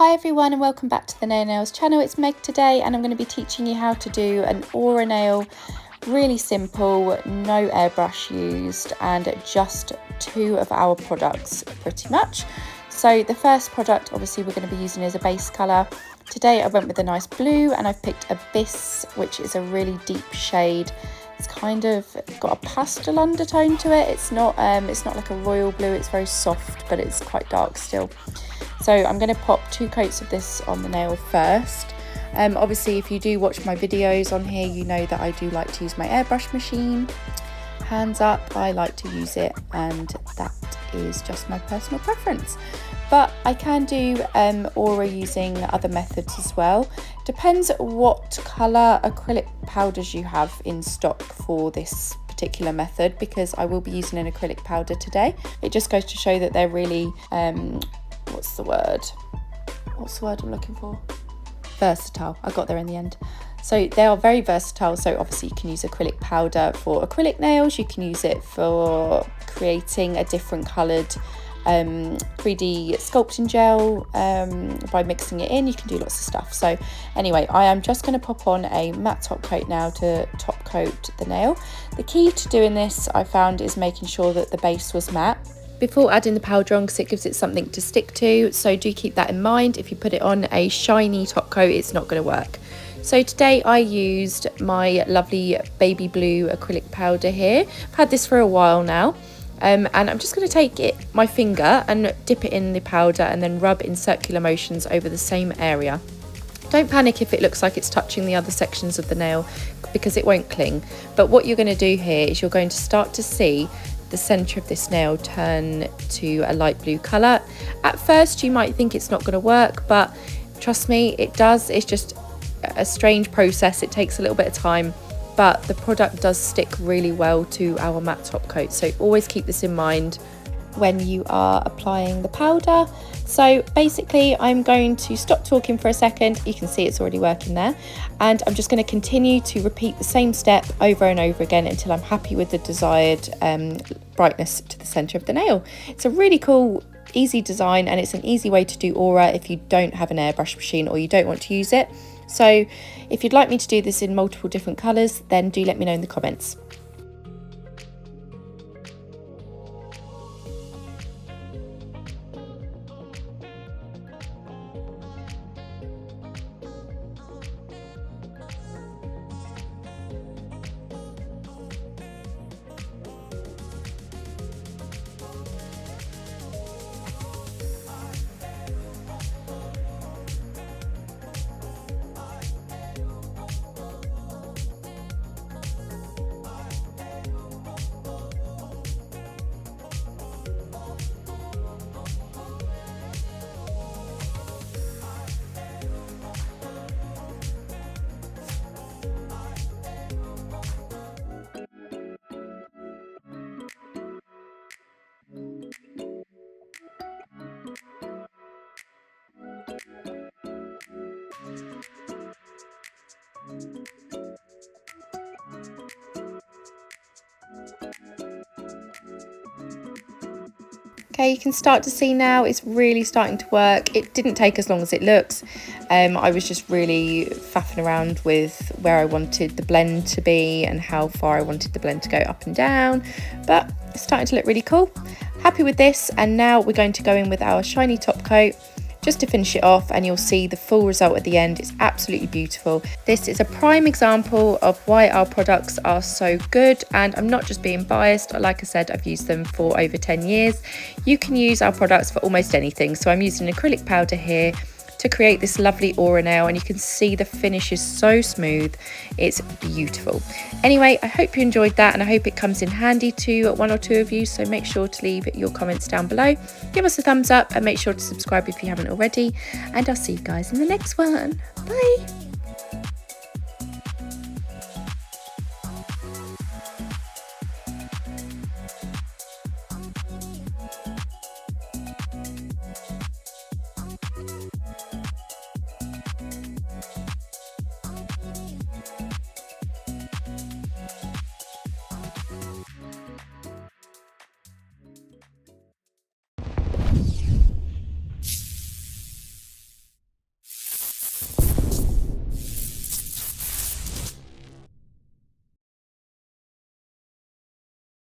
Hi everyone and welcome back to the Naio Nails channel. It's Meg today and I'm going to be teaching you how to do an aura nail. Really simple, no airbrush used, and just two of our products pretty much. So the first product obviously we're going to be using as a base colour. Today I went with a nice blue and I've picked Abyss, which is a really deep shade. It's kind of got a pastel undertone to it. It's not like a royal blue, it's very soft but it's quite dark still. So I'm going to pop 2 coats of this on the nail first. Obviously if you do watch my videos on here, you know that I do like to use my airbrush machine. Hands up, I like to use it, and that is just my personal preference. But I can do aura using other methods as well. Depends what colour acrylic powders you have in stock for this particular method, because I will be using an acrylic powder today. It just goes to show that they're really what's the word I'm looking for? Versatile. I got there in the end. So they are very versatile. So obviously you can use acrylic powder for acrylic nails. You can use it for creating a different coloured 3D sculpting gel by mixing it in. You can do lots of stuff. So anyway, I am just going to pop on a matte top coat now to top coat the nail. The key to doing this, I found, is making sure that the base was matte before adding the powder on, because it gives it something to stick to. So do keep that in mind. If you put it on a shiny top coat, it's not going to work. So today I used my lovely baby blue acrylic powder here. I've had this for a while now, and I'm just going to take my finger and dip it in the powder and then rub in circular motions over the same area. Don't panic if it looks like it's touching the other sections of the nail, because it won't cling. But what you're going to do here is you're going to start to see the centre of this nail turn to a light blue colour. At first you might think it's not going to work, but trust me, it does. It's just a strange process. It takes a little bit of time, but the product does stick really well to our matte top coat. So always keep this in mind when you are applying the powder. So basically I'm going to stop talking for a second. You can see it's already working there, and I'm just going to continue to repeat the same step over and over again until I'm happy with the desired brightness to the centre of the nail. It's a really cool, easy design, and it's an easy way to do aura if you don't have an airbrush machine or you don't want to use it. So if you'd like me to do this in multiple different colours, then do let me know in the comments. Okay, you can start to see now it's really starting to work. It didn't take as long as it looks. I was just really faffing around with where I wanted the blend to be and how far I wanted the blend to go up and down, but it's starting to look really cool. Happy with this, and now we're going to go in with our shiny top coat just to finish it off, and you'll see the full result at the end. It's absolutely beautiful. This is a prime example of why our products are so good, and I'm not just being biased. Like I said, I've used them for over 10 years. You can use our products for almost anything. So I'm using an acrylic powder here to create this lovely aura nail, and you can see the finish is so smooth. It's beautiful. Anyway, I hope you enjoyed that, and I hope it comes in handy to 1 or 2 of you. So make sure to leave your comments down below, give us a thumbs up, and make sure to subscribe if you haven't already, and I'll see you guys in the next one. Bye.